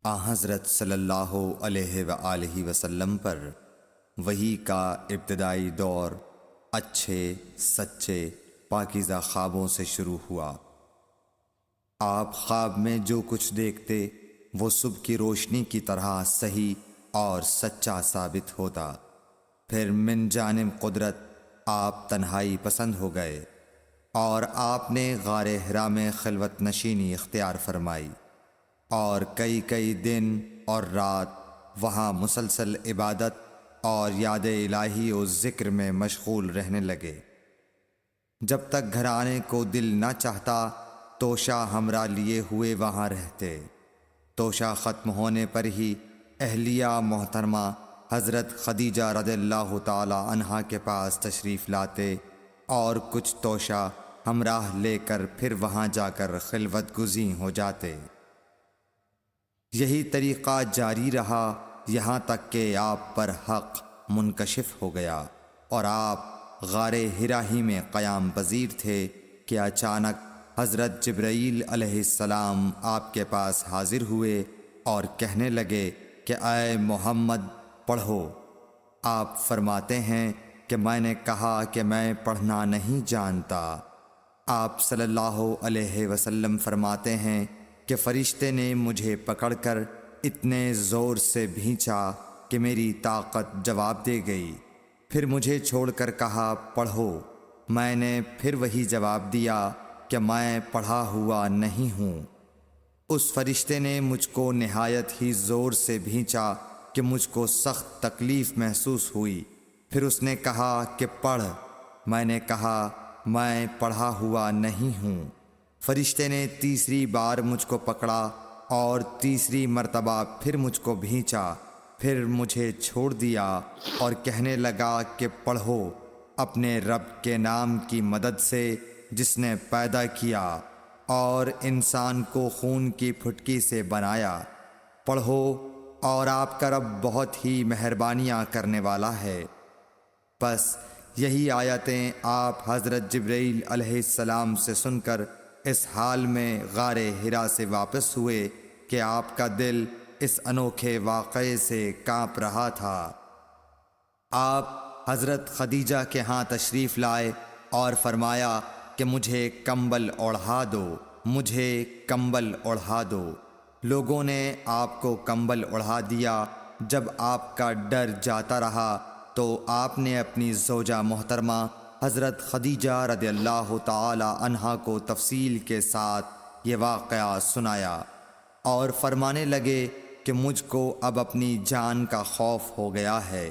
حضرت صلی اللہ علیہ وآلہ وسلم پر وحی کا ابتدائی دور اچھے سچے پاکیزہ خوابوں سے شروع ہوا۔ آپ خواب میں جو کچھ دیکھتے وہ صبح کی روشنی کی طرح صحیح اور سچا ثابت ہوتا۔ پھر من جانب قدرت آپ تنہائی پسند ہو گئے اور آپ نے غار حرا میں خلوت نشینی اختیار فرمائی اور کئی دن اور رات وہاں مسلسل عبادت اور یاد الہی و ذکر میں مشغول رہنے لگے۔ جب تک گھر آنے کو دل نہ چاہتا توشہ ہمراہ لیے ہوئے وہاں رہتے۔ توشہ ختم ہونے پر ہی اہلیہ محترمہ حضرت خدیجہ رضی اللہ تعالی عنہا کے پاس تشریف لاتے اور کچھ توشہ ہمراہ لے کر پھر وہاں جا کر خلوت گزین ہو جاتے۔ یہی طریقہ جاری رہا یہاں تک کہ آپ پر حق منکشف ہو گیا اور آپ غار حرا ہی میں قیام پذیر تھے کہ اچانک حضرت جبرائیل علیہ السلام آپ کے پاس حاضر ہوئے اور کہنے لگے کہ اے محمد پڑھو۔ آپ فرماتے ہیں کہ میں نے کہا کہ میں پڑھنا نہیں جانتا۔ آپ صلی اللہ علیہ وسلم فرماتے ہیں کہ فرشتے نے مجھے پکڑ کر اتنے زور سے بھینچا کہ میری طاقت جواب دے گئی۔ پھر مجھے چھوڑ کر کہا پڑھو۔ میں نے پھر وہی جواب دیا کہ میں پڑھا ہوا نہیں ہوں۔ اس فرشتے نے مجھ کو نہایت ہی زور سے بھینچا کہ مجھ کو سخت تکلیف محسوس ہوئی۔ پھر اس نے کہا کہ پڑھ۔ میں نے کہا میں پڑھا ہوا نہیں ہوں۔ فرشتے نے تیسری بار مجھ کو پکڑا اور تیسری مرتبہ پھر مجھ کو بھینچا۔ پھر مجھے چھوڑ دیا اور کہنے لگا کہ پڑھو اپنے رب کے نام کی مدد سے جس نے پیدا کیا اور انسان کو خون کی پھٹکی سے بنایا۔ پڑھو اور آپ کا رب بہت ہی مہربانیاں کرنے والا ہے۔ بس یہی آیتیں آپ حضرت جبرائیل علیہ السلام سے سن کر اس حال میں غار حرا سے واپس ہوئے کہ آپ کا دل اس انوکھے واقعے سے کانپ رہا تھا۔ آپ حضرت خدیجہ کے ہاں تشریف لائے اور فرمایا کہ مجھے کمبل اوڑھا دو، مجھے کمبل اوڑھا دو۔ لوگوں نے آپ کو کمبل اوڑھا دیا۔ جب آپ کا ڈر جاتا رہا تو آپ نے اپنی زوجہ محترمہ حضرت خدیجہ رضی اللہ تعالی عنہا کو تفصیل کے ساتھ یہ واقعہ سنایا اور فرمانے لگے کہ مجھ کو اب اپنی جان کا خوف ہو گیا ہے۔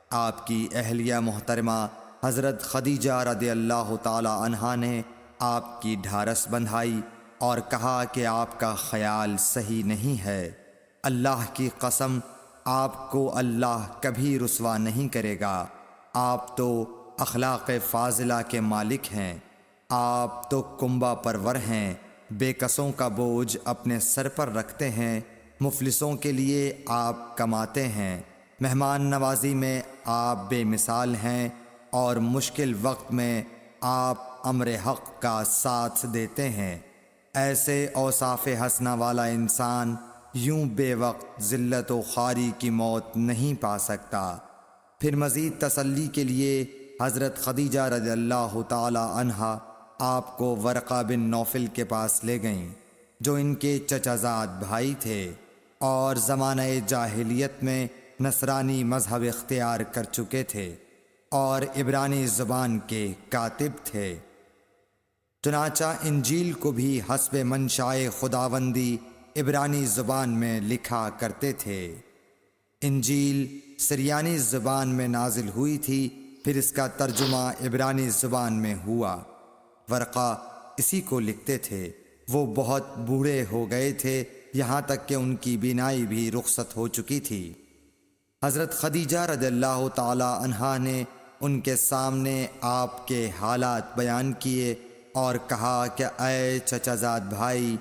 آپ کی اہلیہ محترمہ حضرت خدیجہ رضی اللہ تعالی عنہا نے آپ کی ڈھارس بندھائی اور کہا کہ آپ کا خیال صحیح نہیں ہے۔ اللہ کی قسم آپ کو اللہ کبھی رسوا نہیں کرے گا۔ آپ تو اخلاق فاضلہ کے مالک ہیں۔ آپ تو کنبہ پرور ہیں، بے کسوں کا بوجھ اپنے سر پر رکھتے ہیں، مفلسوں کے لیے آپ کماتے ہیں، مہمان نوازی میں آپ بے مثال ہیں اور مشکل وقت میں آپ امر حق کا ساتھ دیتے ہیں۔ ایسے اوصاف حسنہ والا انسان یوں بے وقت ذلت و خواری کی موت نہیں پا سکتا۔ پھر مزید تسلی کے لیے حضرت خدیجہ رضی اللہ تعالی عنہا آپ کو ورقہ بن نوفل کے پاس لے گئیں جو ان کے چچا زاد بھائی تھے اور زمانہ جاہلیت میں نصرانی مذہب اختیار کر چکے تھے اور عبرانی زبان کے کاتب تھے۔ چنانچہ انجیل کو بھی حسب منشائے خداوندی عبرانی زبان میں لکھا کرتے تھے۔ انجیل سریانی زبان میں نازل ہوئی تھی، پھر اس کا ترجمہ عبرانی زبان میں ہوا۔ ورقہ اسی کو لکھتے تھے۔ وہ بہت بوڑھے ہو گئے تھے، یہاں تک کہ ان کی بینائی بھی رخصت ہو چکی تھی۔ حضرت خدیجہ رضی اللہ تعالی عنہا نے ان کے سامنے آپ کے حالات بیان کیے اور کہا کہ اے چچا زاد بھائی،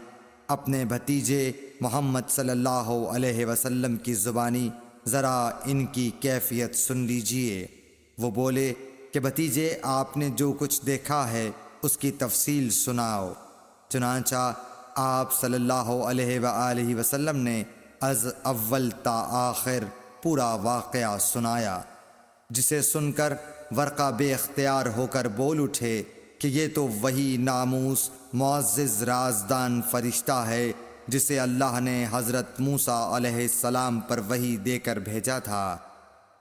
اپنے بھتیجے محمد صلی اللہ علیہ وسلم کی زبانی ذرا ان کی کیفیت سن لیجئے۔ وہ بولے کہ بھتیجے آپ نے جو کچھ دیکھا ہے اس کی تفصیل سناؤ۔ چنانچہ آپ صلی اللہ علیہ وآلہ وسلم نے از اول تا آخر پورا واقعہ سنایا، جسے سن کر ورقہ بے اختیار ہو کر بول اٹھے کہ یہ تو وہی ناموس معزز رازدان فرشتہ ہے جسے اللہ نے حضرت موسیٰ علیہ السلام پر وحی دے کر بھیجا تھا۔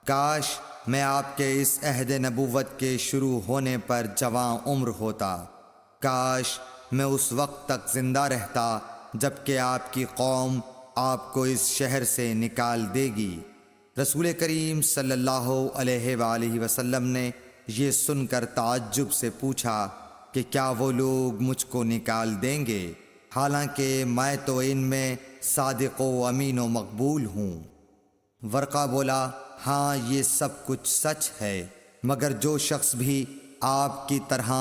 کاش میں آپ کے اس عہد نبوت کے شروع ہونے پر جوان عمر ہوتا، کاش میں اس وقت تک زندہ رہتا جب کہ آپ کی قوم آپ کو اس شہر سے نکال دے گی۔ رسول کریم صلی اللہ علیہ وآلہ وسلم نے یہ سن کر تعجب سے پوچھا کہ کیا وہ لوگ مجھ کو نکال دیں گے، حالانکہ میں تو ان میں صادق و امین و مقبول ہوں۔ ورقہ بولا، ہاں یہ سب کچھ سچ ہے، مگر جو شخص بھی آپ کی طرح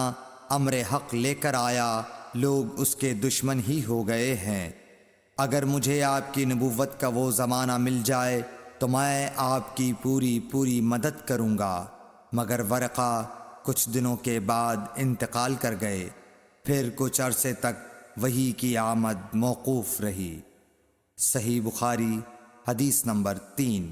امر حق لے کر آیا لوگ اس کے دشمن ہی ہو گئے ہیں۔ اگر مجھے آپ کی نبوت کا وہ زمانہ مل جائے تو میں آپ کی پوری مدد کروں گا، مگر ورقہ کچھ دنوں کے بعد انتقال کر گئے، پھر کچھ عرصے تک وحی کی آمد موقوف رہی۔ صحیح بخاری حدیث نمبر 3۔